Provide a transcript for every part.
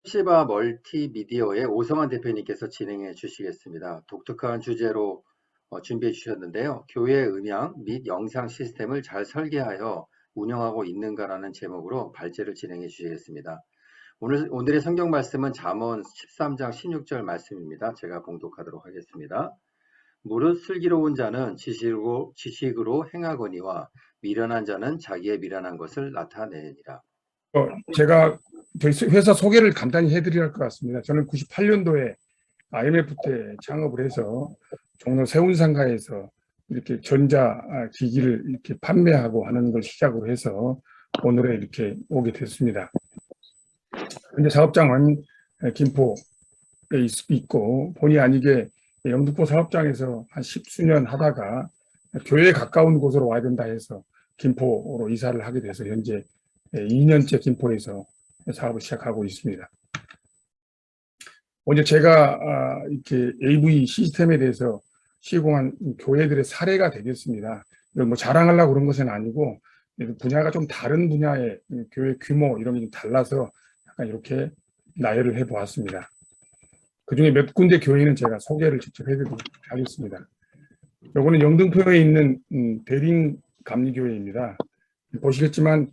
toshiba 멀티미디어의 오성환 대표님께서 진행해 주시겠습니다. 독특한 주제로 준비해 주셨는데요. 교회 음향 및 영상 시스템을 잘 설계하여 운영하고 있는가라는 제목으로 발제를 진행해 주시겠습니다. 오늘의 성경 말씀은 잠언 13장 16절 말씀입니다. 제가 봉독하도록 하겠습니다. 무릇 슬기로운 자는 지식으로 행하거니와 미련한 자는 자기의 미련한 것을 나타내니라. 제가 저희 회사 소개를 간단히 해드려야 할 것 같습니다. 저는 98년도에 IMF 때 창업을 해서 종로 세운상가에서 이렇게 전자기기를 이렇게 판매하고 하는 걸 시작으로 해서 오늘에 이렇게 오게 됐습니다. 현재 사업장은 김포에 있고 본의 아니게 영등포 사업장에서 한 10수년 하다가 교회에 가까운 곳으로 와야 된다 해서 김포로 이사를 하게 돼서 현재 2년째 김포에서 사업을 시작하고 있습니다. 먼저 제가 이렇게 AV 시스템에 대해서 시공한 교회들의 사례가 되겠습니다. 이걸 뭐 자랑하려고 그런 것은 아니고 분야가 좀 다른 분야의 교회 규모 이런 게 좀 달라서 약간 이렇게 나열을 해보았습니다. 그중에 몇 군데 교회는 제가 소개를 직접 해드리도록 하겠습니다. 요거는 영등포에 있는 대림감리교회입니다. 보시겠지만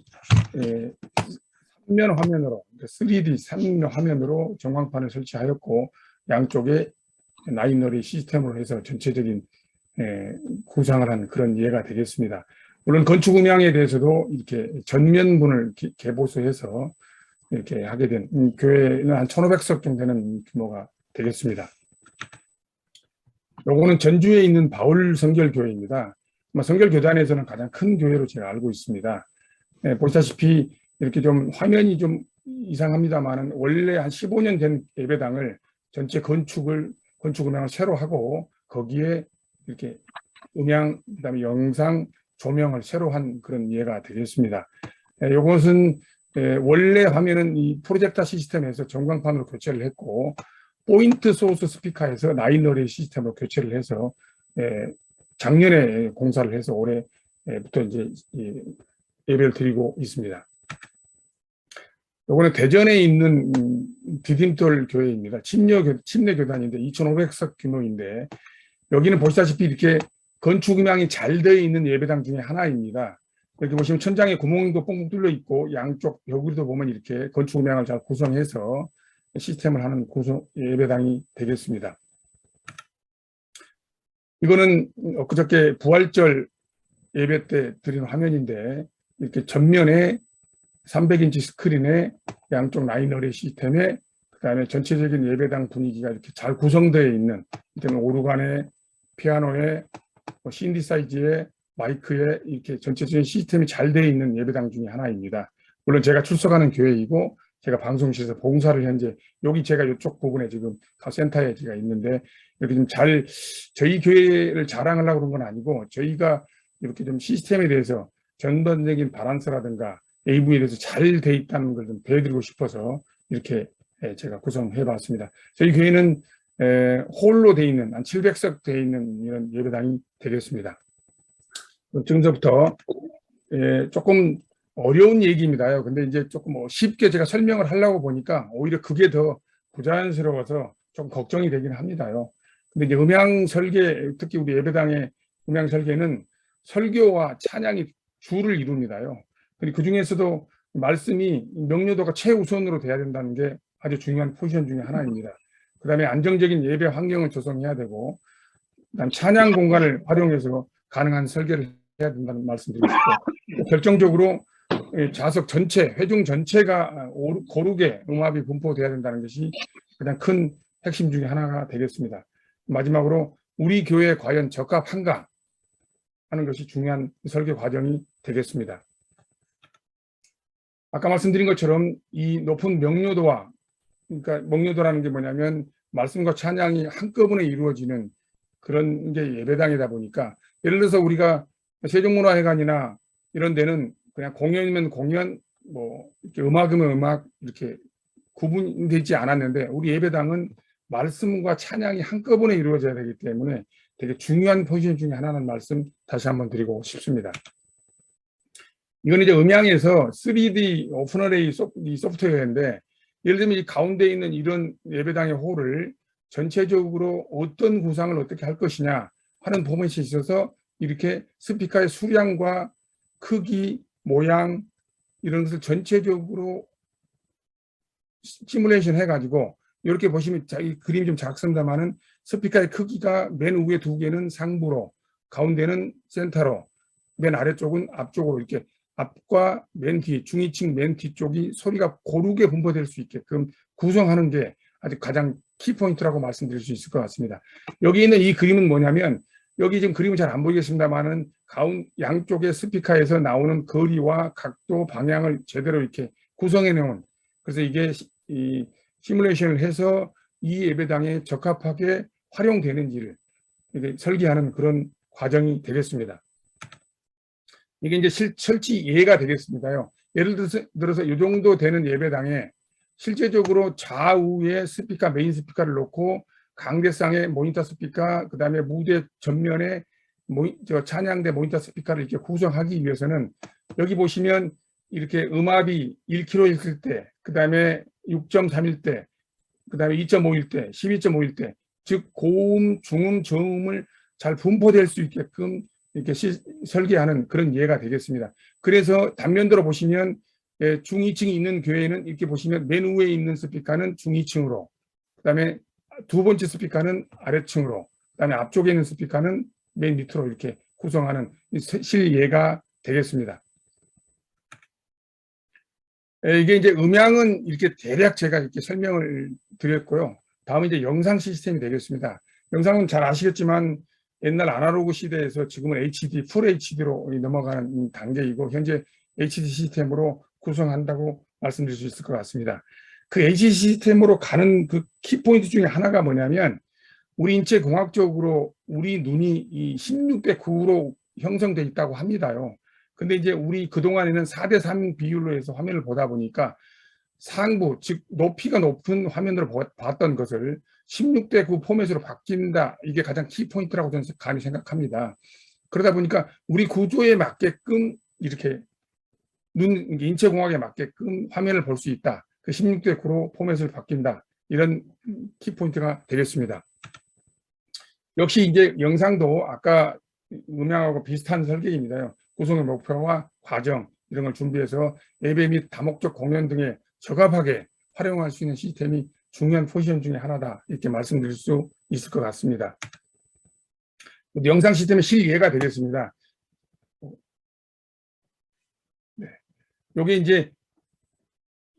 3면 화면으로 3D 3면 화면으로 전광판을 설치하였고 양쪽에 나인너리 시스템으로 해서 전체적인 구상을 한 그런 예가 되겠습니다. 물론 건축 음향에 대해서도 이렇게 전면분을 개보수해서 이렇게 하게 된 교회는 한 1,500석 정도 되는 규모가 되겠습니다. 요거는 전주에 있는 바울 성결교회입니다. 성결교단에서는 가장 큰 교회로 제가 알고 있습니다. 보시다시피 이렇게 좀 화면이 좀 이상합니다만은 원래 한 15년 된 예배당을 전체 건축 음향을 새로 하고 거기에 이렇게 음향 그다음에 영상 조명을 새로 한 그런 예가 되겠습니다. 이것은 원래 화면은 이 프로젝터 시스템에서 전광판으로 교체를 했고 포인트 소스 스피커에서 나인너리 시스템으로 교체를 해서 작년에 공사를 해서 올해부터 이제 예배를 드리고 있습니다. 요거는 대전에 있는 디딤돌 교회입니다. 침례 교단인데 2,500석 규모인데 여기는 보시다시피 이렇게 건축 음향이 잘 되어 있는 예배당 중에 하나입니다. 이렇게 보시면 천장에 구멍도 뻥뻥 뚫려 있고 양쪽 벽으로도 보면 이렇게 건축 음향을 잘 구성해서 시스템을 하는 예배당이 되겠습니다. 이거는 엊그저께 부활절 예배 때 드린 화면인데 이렇게 전면에 300인치 스크린에 양쪽 라이너리 시스템에 그다음에 전체적인 예배당 분위기가 이렇게 잘 구성되어 있는 오르간에 피아노에 신디사이즈에 마이크에 이렇게 전체적인 시스템이 잘 되어 있는 예배당 중에 하나입니다. 물론 제가 출석하는 교회이고 제가 방송실에서 봉사를 현재 여기 제가 이쪽 부분에 지금 센터에 제가 있는데 이렇게 좀 저희 교회를 자랑하려고 그런 건 아니고 저희가 이렇게 좀 시스템에 대해서 전반적인 바란스라든가 AV에 대해서 잘 돼 있다는 걸 좀 보여드리고 싶어서 이렇게 제가 구성해 봤습니다. 저희 교회는 홀로 돼 있는 한 700석 돼 있는 이런 예배당이 되겠습니다. 지금부터 조금 어려운 얘기입니다요. 근데 이제 조금 쉽게 제가 설명을 하려고 보니까 오히려 그게 더 부자연스러워서 좀 걱정이 되긴 합니다요. 근데 이제 음향 설계, 특히 우리 예배당의 음향 설계는 설교와 찬양이 주를 이룹니다요. 그 중에서도 말씀이 명료도가 최우선으로 돼야 된다는 게 아주 중요한 포지션 중에 하나입니다. 그 다음에 안정적인 예배 환경을 조성해야 되고, 그다음 찬양 공간을 활용해서 가능한 설계를 해야 된다는 말씀드리고 싶고, 결정적으로 좌석 전체, 회중 전체가 고르게 음압이 분포돼야 된다는 것이 가장 큰 핵심 중에 하나가 되겠습니다. 마지막으로 우리 교회에 과연 적합한가 하는 것이 중요한 설계 과정이 되겠습니다. 아까 말씀드린 것처럼 이 높은 명료도와 그러니까 명료도라는 게 뭐냐면 말씀과 찬양이 한꺼번에 이루어지는 그런 게 예배당이다 보니까 예를 들어서 우리가 세종문화회관이나 이런 데는 그냥 공연이면 공연, 뭐 이렇게 음악이면 음악 이렇게 구분되지 않았는데 우리 예배당은 말씀과 찬양이 한꺼번에 이루어져야 되기 때문에 되게 중요한 포지션 중에 하나는 말씀 다시 한번 드리고 싶습니다. 이건 이제 음향에서 3D 오픈어레이 소프트웨어인데 예를 들면 이 가운데 있는 이런 예배당의 홀을 전체적으로 어떤 구상을 어떻게 할 것이냐 하는 포맷이 있어서 이렇게 스피커의 수량과 크기, 모양 이런 것을 전체적으로 시뮬레이션 해가지고 이렇게 보시면 이 그림이 좀 작습니다만은 스피커의 크기가 맨 위에 두 개는 상부로, 가운데는 센터로, 맨 아래쪽은 앞쪽으로 이렇게 앞과 맨 뒤, 중위층 맨 뒤쪽이 소리가 고르게 분포될 수 있게끔 구성하는 게 아주 가장 키포인트라고 말씀드릴 수 있을 것 같습니다. 여기 있는 이 그림은 뭐냐면 여기 지금 그림은 잘 안 보이겠습니다만은 양쪽의 스피커에서 나오는 거리와 각도, 방향을 제대로 이렇게 구성해 놓은, 그래서 이게 이 시뮬레이션을 해서 이 예배당에 적합하게 활용되는지를 이렇게 설계하는 그런 과정이 되겠습니다. 이게 이제 설치 예가 되겠습니다요. 예를 들어서 이 정도 되는 예배당에 실제적으로 좌우에 스피커, 메인 스피커를 놓고 강대상에 모니터 스피커, 그 다음에 무대 전면에 찬양대 모니터 스피커를 이렇게 구성하기 위해서는 여기 보시면 이렇게 음압이 1kg 있을 때, 그 다음에 6.3일 때, 그 다음에 2.5일 때, 12.5일 때, 즉 고음, 중음, 저음을 잘 분포될 수 있게끔 이렇게 설계하는 그런 예가 되겠습니다. 그래서 단면도로 보시면 중위층이 있는 교회는 이렇게 보시면 맨 위에 있는 스피커는 중위층으로, 그 다음에 두 번째 스피커는 아래층으로, 그 다음에 앞쪽에 있는 스피커는 맨 밑으로 이렇게 구성하는 실예가 되겠습니다. 이게 이제 음향은 이렇게 대략 제가 이렇게 설명을 드렸고요. 다음은 이제 영상 시스템이 되겠습니다. 영상은 잘 아시겠지만 옛날 아날로그 시대에서 지금은 HD, 풀 HD로 넘어가는 단계이고 현재 HD 시스템으로 구성한다고 말씀드릴 수 있을 것 같습니다. 그 HD 시스템으로 가는 그 키포인트 중에 하나가 뭐냐면 우리 인체 공학적으로 우리 눈이 이 16대 9로 형성되어 있다고 합니다요. 근데 이제 우리 그동안에는 4대 3 비율로 해서 화면을 보다 보니까 상부, 즉 높이가 높은 화면으로 봤던 것을 16대 9 포맷으로 바뀐다. 이게 가장 키포인트라고 저는 감히 생각합니다. 그러다 보니까 우리 구조에 맞게끔 이렇게 인체공학에 맞게끔 화면을 볼 수 있다. 그 16대 9로 포맷을 바뀐다. 이런 키포인트가 되겠습니다. 역시 이제 영상도 아까 음향하고 비슷한 설계입니다요. 구성의 목표와 과정 이런 걸 준비해서 예배 및 다목적 공연 등에 적합하게 활용할 수 있는 시스템이 중요한 포지션 중에 하나다. 이렇게 말씀드릴 수 있을 것 같습니다. 영상 시스템의 실예가 되겠습니다. 네. 요게 이제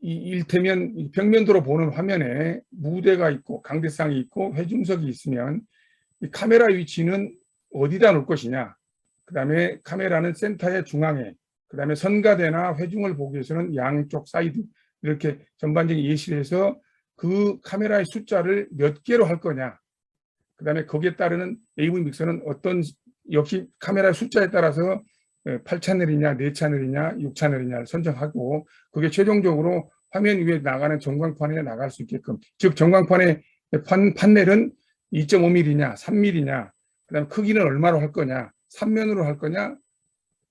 이를테면 벽면도로 보는 화면에 무대가 있고 강대상이 있고 회중석이 있으면 이 카메라 위치는 어디다 놓을 것이냐, 그 다음에 카메라는 센터의 중앙에, 그 다음에 선가대나 회중을 보기 위해서는 양쪽 사이드 이렇게 전반적인 예시를 해서 그 카메라의 숫자를 몇 개로 할 거냐, 그 다음에 거기에 따르는 AV 믹서는 어떤, 역시 카메라의 숫자에 따라서 8채널이냐 4채널이냐 6채널이냐를 선정하고 그게 최종적으로 화면 위에 나가는 전광판에 나갈 수 있게끔, 즉 전광판의 판넬은 2.5mm냐 3mm냐, 그 다음에 크기는 얼마로 할 거냐, 3면으로 할 거냐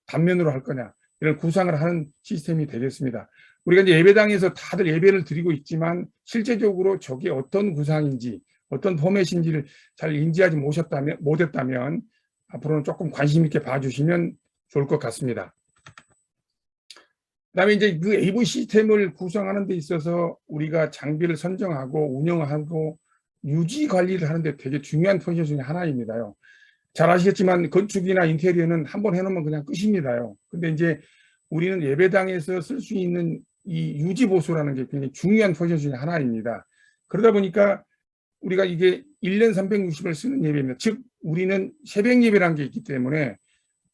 단면으로 할 거냐, 이런 구상을 하는 시스템이 되겠습니다. 우리가 이제 예배당에서 다들 예배를 드리고 있지만 실제적으로 저게 어떤 구상인지 어떤 포맷인지를 잘 인지하지 못했다면 앞으로는 조금 관심 있게 봐주시면 좋을 것 같습니다. 그다음에 이제 그 AV 시스템을 구성하는 데 있어서 우리가 장비를 선정하고 운영하고 유지 관리를 하는데 되게 중요한 포지션 중에 하나입니다요. 잘 아시겠지만 건축이나 인테리어는 한번 해놓으면 그냥 끝입니다요. 근데 이제 우리는 예배당에서 쓸 수 있는 이 유지 보수라는 게 굉장히 중요한 포지션 중에 하나입니다. 그러다 보니까 우리가 이게 1년 360을 쓰는 예배입니다. 즉 우리는 새벽 예배라는 게 있기 때문에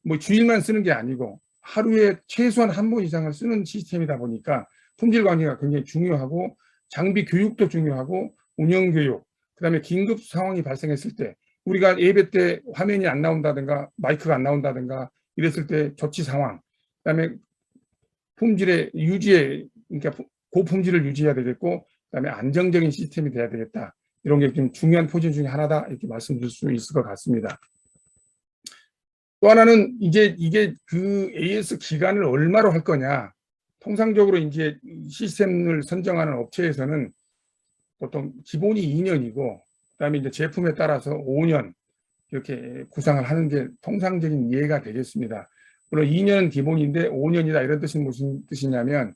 뭐 주일만 쓰는 게 아니고 하루에 최소한 한 번 이상을 쓰는 시스템이다 보니까 품질 관리가 굉장히 중요하고 장비 교육도 중요하고 운영 교육, 그다음에 긴급 상황이 발생했을 때 우리가 예배 때 화면이 안 나온다든가 마이크가 안 나온다든가 이랬을 때 조치 상황, 그다음에 품질의 유지에, 그러니까 고품질을 유지해야 되겠고 그다음에 안정적인 시스템이 돼야 되겠다. 이런 게 좀 중요한 포지션 중에 하나다. 이렇게 말씀드릴 수 있을 것 같습니다. 또 하나는 이제 이게 그 AS 기간을 얼마로 할 거냐. 통상적으로 이제 시스템을 선정하는 업체에서는 보통 기본이 2년이고, 그다음에 이제 제품에 따라서 5년 이렇게 구상을 하는 게 통상적인 이해가 되겠습니다. 물론 2년은 기본인데 5년이다 이런 뜻은 무슨 뜻이냐면,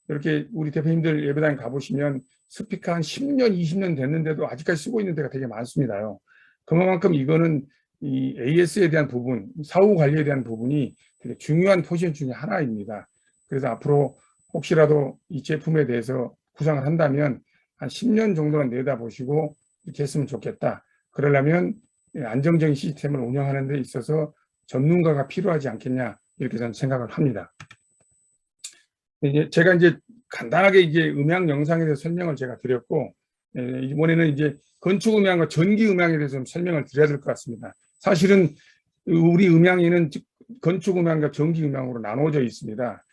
이렇게 우리 대표님들 예배당에 가보시면 스피커 한 10년, 20년 됐는데도 아직까지 쓰고 있는 데가 되게 많습니다요. 그만큼 이거는 이 AS에 대한 부분, 사후 관리에 대한 부분이 되게 중요한 포지션 중에 하나입니다. 그래서 앞으로 혹시라도 이 제품에 대해서 구상을 한다면 한 10년 정도는 내다보시고 이렇게 했으면 좋겠다. 그러려면 안정적인 시스템을 운영하는 데 있어서 전문가가 필요하지 않겠냐, 이렇게 저는 생각을 합니다. 제가 이제 간단하게 이제 음향 영상에 대해서 설명을 제가 드렸고, 이번에는 이제 건축 음향과 전기 음향에 대해서 좀 설명을 드려야 될 것 같습니다. 사실은 우리 음향에는 건축 음향과 전기 음향으로 나눠져 있습니다.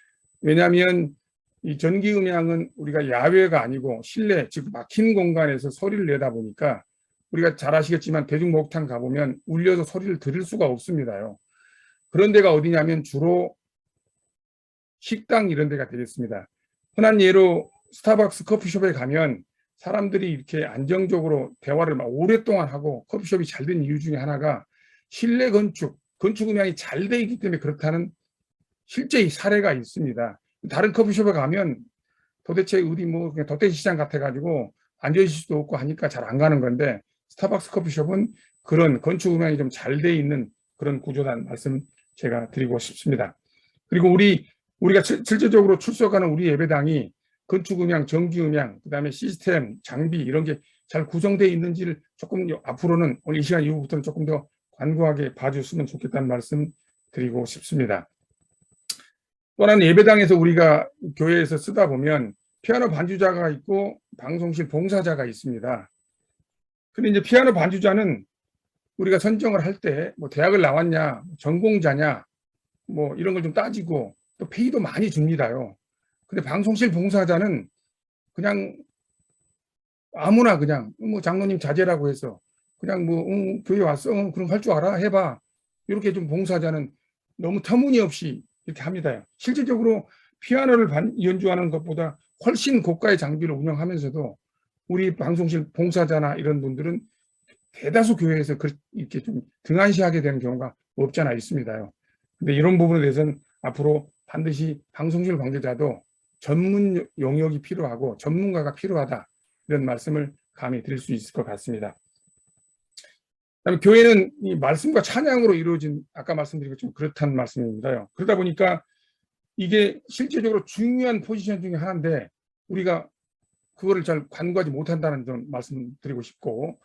왜냐하면 이 전기 음향은 우리가 야외가 아니고 실내, 즉 막힌 공간에서 소리를 내다 보니까, 우리가 잘 아시겠지만 대중 목욕탕 가보면 울려서 소리를 들을 수가 없습니다요. 그런 데가 어디냐면 주로 식당 이런 데가 되겠습니다. 흔한 예로 스타벅스 커피숍에 가면 사람들이 이렇게 안정적으로 대화를 막 오랫동안 하고 커피숍이 잘 된 이유 중에 하나가 실내 건축 음향이 잘 돼 있기 때문에 그렇다는 실제 사례가 있습니다. 다른 커피숍에 가면 도대체 어디 뭐 그냥 덧대시장 같아가지고 앉아있을 수도 없고 하니까 잘 안 가는 건데, 스타벅스 커피숍은 그런 건축 음향이 좀 잘 돼 있는 그런 구조라는 말씀 제가 드리고 싶습니다. 그리고 우리가 실질적으로 출석하는 우리 예배당이 건축 음향, 전기 음향, 그다음에 시스템, 장비 이런 게 잘 구성되어 있는지를 조금 앞으로는 오늘 이 시간 이후부터는 조금 더 관고하게 봐줬으면 좋겠다는 말씀 드리고 싶습니다. 또 하나는 예배당에서 우리가 교회에서 쓰다 보면 피아노 반주자가 있고 방송실 봉사자가 있습니다. 근데 이제 피아노 반주자는 우리가 선정을 할 때 뭐 대학을 나왔냐, 전공자냐, 뭐 이런 걸 좀 따지고 또 페이도 많이 줍니다요. 근데 방송실 봉사자는 그냥 아무나 그냥 뭐 장로님 자제라고 해서 그냥 뭐 교회 왔어, 그럼 할 줄 알아, 해봐, 이렇게 좀 봉사자는 너무 터무니없이 이렇게 합니다. 실질적으로 피아노를 연주하는 것보다 훨씬 고가의 장비를 운영하면서도 우리 방송실 봉사자나 이런 분들은 대다수 교회에서 이렇게 좀 등한시하게 되는 경우가 없지 않아 있습니다요. 근데 이런 부분에 대해서는 앞으로 반드시 방송실 관계자도 전문 영역이 필요하고 전문가가 필요하다, 이런 말씀을 감히 드릴 수 있을 것 같습니다. 그다음에 교회는 이 말씀과 찬양으로 이루어진, 아까 말씀드린 것처럼 그렇다는 말씀입니다요. 그러다 보니까 이게 실제적으로 중요한 포지션 중에 하나인데 우리가 그거를 잘 관구하지 못한다는 점 말씀드리고 싶고,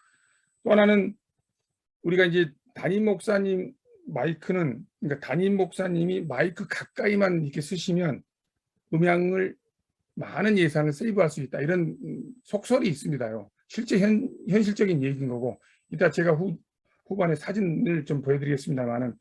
또 하나는 우리가 이제 담임 목사님 마이크는, 그러니까 담임 목사님이 마이크 가까이만 이렇게 쓰시면 음향을 많은 예산을 세이브할 수 있다, 이런 속설이 있습니다요. 실제 현실적인 얘기인 거고, 이따 제가 후반에 사진을 좀 보여드리겠습니다만은,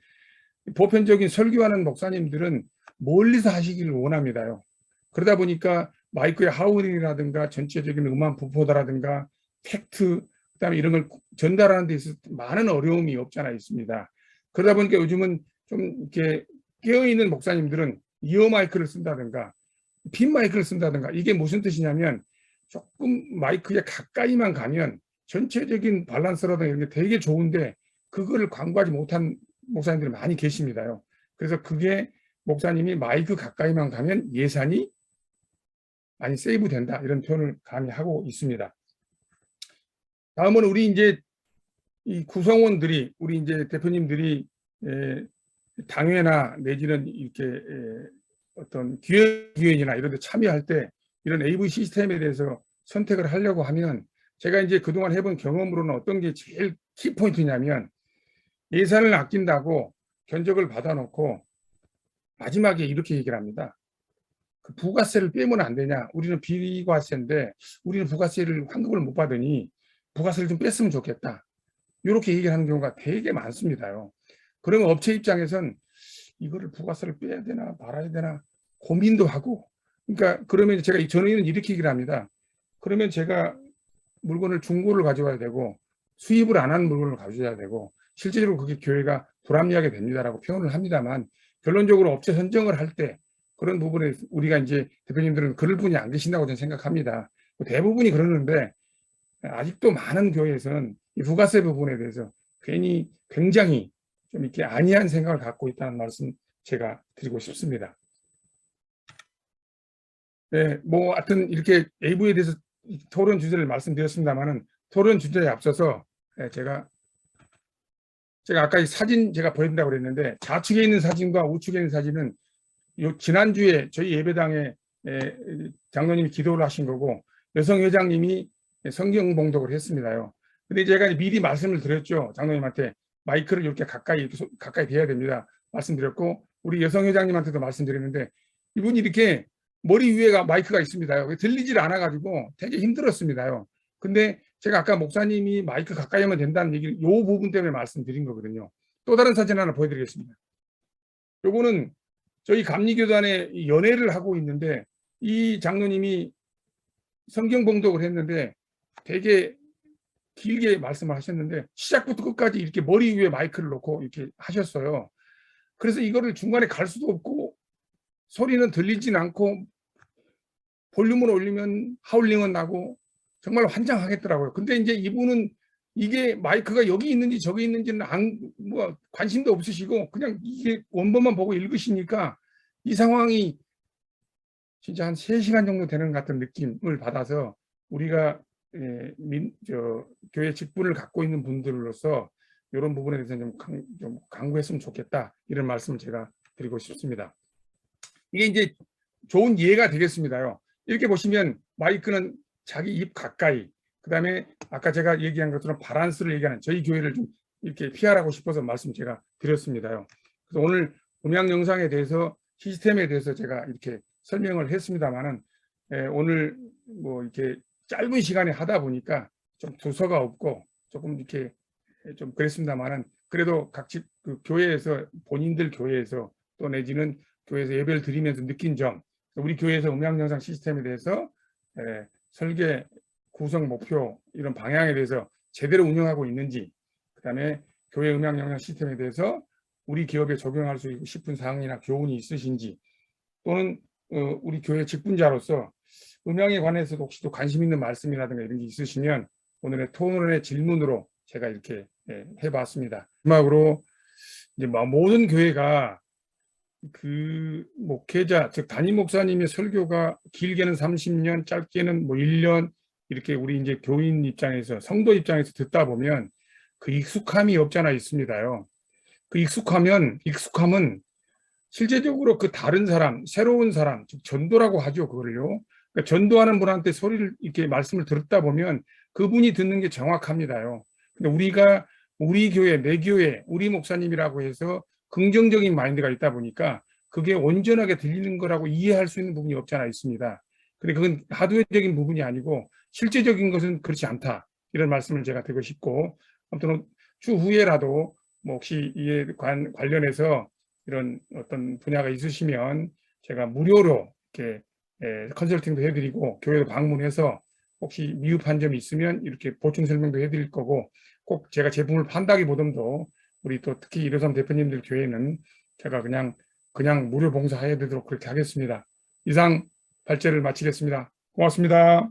보편적인 설교하는 목사님들은 멀리서 하시기를 원합니다요. 그러다 보니까 마이크의 하우링이라든가 전체적인 음악 분포다라든가 팩트, 그다음에 이런 걸 전달하는 데 있어서 많은 어려움이 없지 않아 있습니다. 그러다 보니까 요즘은 좀 이렇게 깨어있는 목사님들은 이어 마이크를 쓴다든가 핀 마이크를 쓴다든가, 이게 무슨 뜻이냐면 조금 마이크에 가까이만 가면 전체적인 밸런스라든가 이런 게 되게 좋은데 그거를 광고하지 못한 목사님들이 많이 계십니다요. 그래서 그게 목사님이 마이크 가까이만 가면 예산이 많이 세이브 된다, 이런 표현을 감히 하고 있습니다. 다음은 우리 이제 이 구성원들이, 우리 이제 대표님들이 당회나 내지는 이렇게 어떤 기획위원이나 이런 데 참여할 때 이런 AV 시스템에 대해서 선택을 하려고 하면, 제가 이제 그동안 해본 경험으로는 어떤 게 제일 키포인트냐면, 예산을 아낀다고 견적을 받아놓고 마지막에 이렇게 얘기를 합니다. 그 부가세를 빼면 안 되냐? 우리는 비과세인데 우리는 부가세를 환급을 못 받으니 부가세를 좀 뺐으면 좋겠다, 이렇게 얘기를 하는 경우가 되게 많습니다요. 그러면 업체 입장에선 이거를 부가세를 빼야 되나 말아야 되나 고민도 하고, 그러니까 그러면 제가 저는 이렇게 얘기를 합니다. 그러면 제가 물건을 중고를 가져와야 되고 수입을 안 하는 물건을 가져와야 되고 실제적으로 그게 교회가 불합리하게 됩니다라고 표현을 합니다만, 결론적으로 업체 선정을 할 때 그런 부분에 우리가 이제 대표님들은 그럴 분이 안 계신다고 저는 생각합니다. 대부분이 그러는데 아직도 많은 교회에서는 이 부가세 부분에 대해서 괜히 굉장히 좀 이렇게 안이한 생각을 갖고 있다는 말씀 제가 드리고 싶습니다. 네, 뭐 하여튼 이렇게 AV에 대해서 토론 주제를 말씀드렸습니다만은 토론 주제에 앞서서 제가 아까 이 사진 제가 보여준다고 그랬는데 좌측에 있는 사진과 우측에 있는 사진은 지난주에 저희 예배당에 장로님이 기도를 하신 거고 여성 회장님이 성경 봉독을 했습니다요. 근데 제가 미리 말씀을 드렸죠. 장로님한테 마이크를 이렇게 가까이 대야 됩니다. 말씀드렸고 우리 여성 회장님한테도 말씀드렸는데 이분이 이렇게 머리 위에가 마이크가 있습니다요. 들리질 않아가지고 되게 힘들었습니다요. 근데 제가 아까 목사님이 마이크 가까이 하면 된다는 얘기를 이 부분 때문에 말씀드린 거거든요. 또 다른 사진 하나 보여드리겠습니다. 요거는 저희 감리교단에 연회를 하고 있는데 이 장로님이 성경 봉독을 했는데 되게 길게 말씀을 하셨는데 시작부터 끝까지 이렇게 머리 위에 마이크를 놓고 이렇게 하셨어요. 그래서 이거를 중간에 갈 수도 없고 소리는 들리진 않고 볼륨을 올리면 하울링은 나고 정말 환장하겠더라고요. 근데 이제 이분은 이게 마이크가 여기 있는지 저기 있는지는 뭐 관심도 없으시고 그냥 이게 원본만 보고 읽으시니까 이 상황이 진짜 한 3시간 정도 되는 것 같은 느낌을 받아서 우리가 교회 직분을 갖고 있는 분들로서 이런 부분에 대해서 좀 강구했으면 좋겠다 이런 말씀을 제가 드리고 싶습니다. 이게 이제 좋은 이해가 되겠습니다요. 이렇게 보시면 마이크는 자기 입 가까이, 그 다음에 아까 제가 얘기한 것처럼 바란스를 얘기하는 저희 교회를 좀 이렇게 피하라고 싶어서 말씀 제가 드렸습니다요. 그래서 오늘 음향 영상에 대해서 시스템에 대해서 제가 이렇게 설명을 했습니다만은 오늘 뭐 이렇게 짧은 시간에 하다 보니까 좀 두서가 없고 조금 이렇게 좀 그랬습니다만은 그래도 각 그 교회에서 본인들 교회에서 또 내지는 교회에서 예배를 드리면서 느낀 점, 우리 교회에서 음향 영상 시스템에 대해서 설계 구성 목표 이런 방향에 대해서 제대로 운영하고 있는지, 그다음에 교회 음향 영상 시스템에 대해서 우리 기업에 적용할 수 있고 싶은 사항이나 교훈이 있으신지, 또는 우리 교회 직분자로서 음향에 관해서도 혹시 또 관심 있는 말씀이라든가 이런 게 있으시면 오늘의 토론의 질문으로 제가 이렇게 해봤습니다. 마지막으로 이제 모든 교회가 그 목회자, 즉 담임 목사님의 설교가 길게는 30년, 짧게는 뭐 1년 이렇게 우리 이제 교인 입장에서 성도 입장에서 듣다 보면 그 익숙함이 없잖아 있습니다요. 그 익숙함은 실제적으로 그 다른 사람, 새로운 사람, 즉 전도라고 하죠, 그걸요. 그러니까 전도하는 분한테 소리를 이렇게 말씀을 들었다 보면 그분이 듣는 게 정확합니다요. 근데 우리가 우리 교회, 내 교회, 우리 목사님이라고 해서 긍정적인 마인드가 있다 보니까 그게 온전하게 들리는 거라고 이해할 수 있는 부분이 없지 않아 있습니다. 근데 그건 하드웨어적인 부분이 아니고 실제적인 것은 그렇지 않다. 이런 말씀을 제가 드리고 싶고, 아무튼 추후에라도 뭐 혹시 이에 관련해서 이런 어떤 분야가 있으시면 제가 무료로 이렇게 컨설팅도 해드리고 교회도 방문해서 혹시 미흡한 점이 있으면 이렇게 보충 설명도 해드릴 거고, 꼭 제가 제품을 판다기보다도 우리 또 특히 이로삼 대표님들 교회는 제가 그냥 무료 봉사해 드리도록 그렇게 하겠습니다. 이상 발제를 마치겠습니다. 고맙습니다.